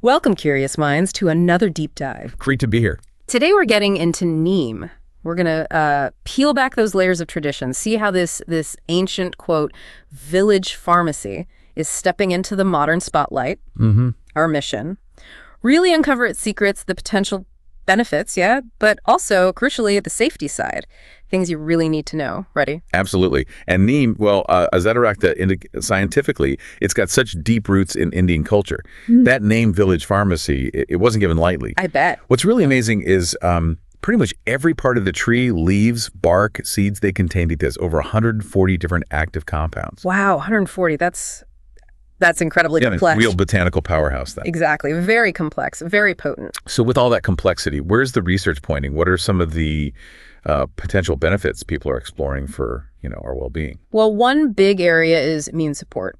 Welcome, curious minds, to another deep dive. Great to be here. Today we're getting into Neem. We're going to peel back those layers of tradition, see how this ancient, quote, village pharmacy is stepping into the modern spotlight, our mission. Really uncover its secrets, the potential benefits, yeah, but also, crucially, the safety side. Things you really need to know. Ready? Absolutely. And Neem, well, Azadirachta, scientifically, it's got such deep roots in Indian culture. That name, village pharmacy, it wasn't given lightly. I bet. What's really amazing is pretty much every part of the tree, leaves, bark, seeds, they contain this over 140 different active compounds. Wow, 140. That's incredibly complex. Real botanical powerhouse then. Exactly. Very complex, very potent. So with all that complexity, where's the research pointing? What are some of the potential benefits people are exploring for, our well-being? Well, one big area is immune support.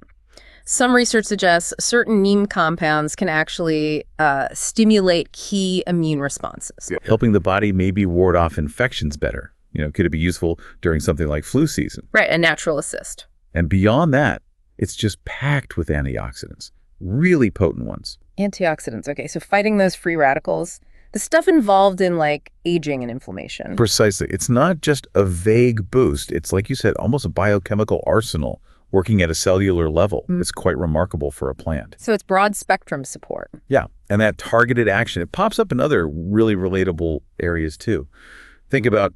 Some research suggests certain Neem compounds can actually stimulate key immune responses. Helping the body maybe ward off infections better. Could it be useful during something like flu season? Right, a natural assist. And beyond that, it's just packed with antioxidants, really potent ones. Antioxidants, okay, so fighting those free radicals, the stuff involved in like aging and inflammation. Precisely. It's not just a vague boost. It's, like you said, almost a biochemical arsenal working at a cellular level. It's quite remarkable for a plant. So it's broad spectrum support. Yeah, and that targeted action, it pops up in other really relatable areas too. Think about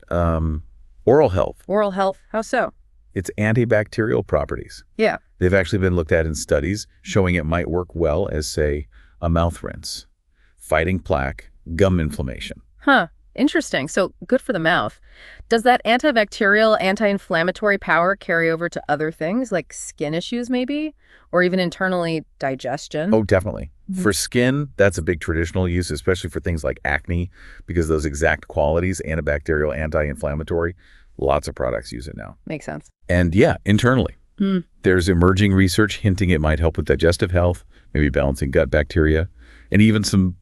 oral health. Oral health, how so? Its antibacterial properties. Yeah. They've actually been looked at in studies showing it might work well as, say, a mouth rinse, fighting plaque, gum inflammation. Huh. Interesting. So good for the mouth. Does that antibacterial, anti-inflammatory power carry over to other things like skin issues maybe? Or even internally digestion? Oh, definitely. For skin, that's a big traditional use, especially for things like acne, because those exact qualities, antibacterial, anti-inflammatory, lots of products use it now. Makes sense. And yeah, internally. There's emerging research hinting it might help with digestive health, maybe balancing gut bacteria, and even some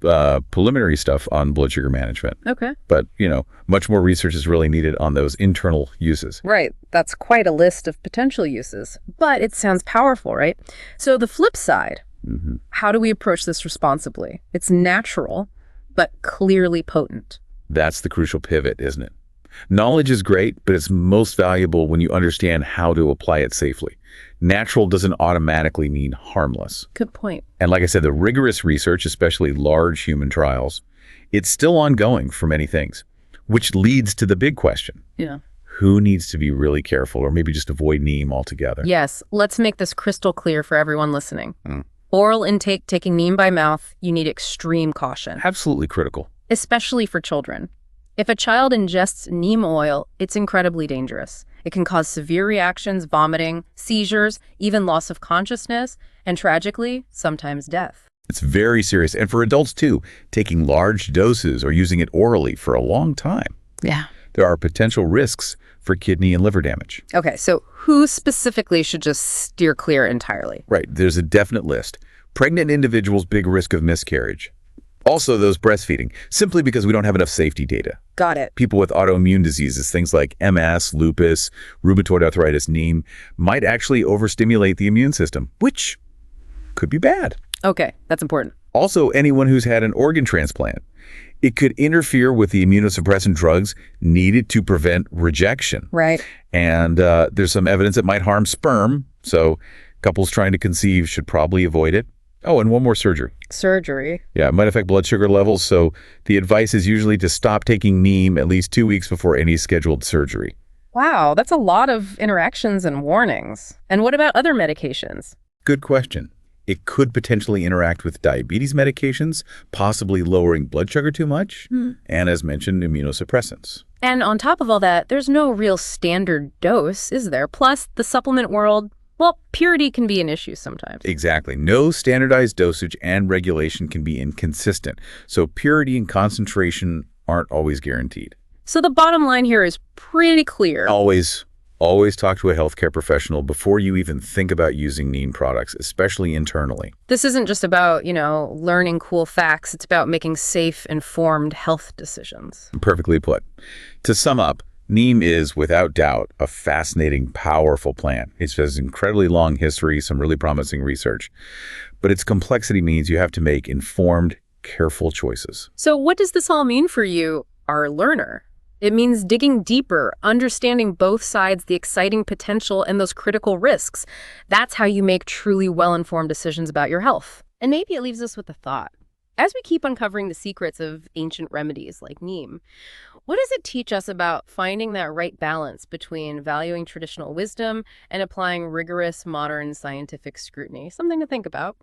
preliminary stuff on blood sugar management. Okay. But, much more research is really needed on those internal uses. Right. That's quite a list of potential uses. But it sounds powerful, right? So the flip side, how do we approach this responsibly? It's natural, but clearly potent. That's the crucial pivot, isn't it? Knowledge is great, but it's most valuable when you understand how to apply it safely. Natural doesn't automatically mean harmless. Good point. And like I said, the rigorous research, especially large human trials, it's still ongoing for many things, which leads to the big question. Yeah. Who needs to be really careful or maybe just avoid Neem altogether? Yes. Let's make this crystal clear for everyone listening. Oral intake, taking Neem by mouth, you need extreme caution. Absolutely critical. Especially for children. If a child ingests Neem oil, it's incredibly dangerous. It can cause severe reactions, vomiting, seizures, even loss of consciousness, and tragically, sometimes death. It's very serious. And for adults too, taking large doses or using it orally for a long time. Yeah. There are potential risks for kidney and liver damage. Okay, so who specifically should just steer clear entirely? Right. There's a definite list. Pregnant individuals, big risk of miscarriage. Also, those breastfeeding, simply because we don't have enough safety data. Got it. People with autoimmune diseases, things like MS, lupus, rheumatoid arthritis, Neem, might actually overstimulate the immune system, which could be bad. Okay, that's important. Also, anyone who's had an organ transplant. It could interfere with the immunosuppressant drugs needed to prevent rejection. Right. And there's some evidence it might harm sperm, so couples trying to conceive should probably avoid it. Oh, and one more surgery. Surgery? Yeah, it might affect blood sugar levels, so the advice is usually to stop taking Neem at least 2 weeks before any scheduled surgery. Wow, that's a lot of interactions and warnings. And what about other medications? Good question. It could potentially interact with diabetes medications, possibly lowering blood sugar too much, and as mentioned, immunosuppressants. And on top of all that, there's no real standard dose, is there? Plus, the supplement world, well, purity can be an issue sometimes. Exactly. No standardized dosage and regulation can be inconsistent. So purity and concentration aren't always guaranteed. So the bottom line here is pretty clear. Always talk to a healthcare professional before you even think about using Neem products, especially internally. This isn't just about, learning cool facts. It's about making safe, informed health decisions. Perfectly put. To sum up, Neem is, without doubt, a fascinating, powerful plant. It has incredibly long history, some really promising research. But its complexity means you have to make informed, careful choices. So what does this all mean for you, our learner? It means digging deeper, understanding both sides, the exciting potential, and those critical risks. That's how you make truly well-informed decisions about your health. And maybe it leaves us with a thought. As we keep uncovering the secrets of ancient remedies like neem, what does it teach us about finding that right balance between valuing traditional wisdom and applying rigorous modern scientific scrutiny? Something to think about.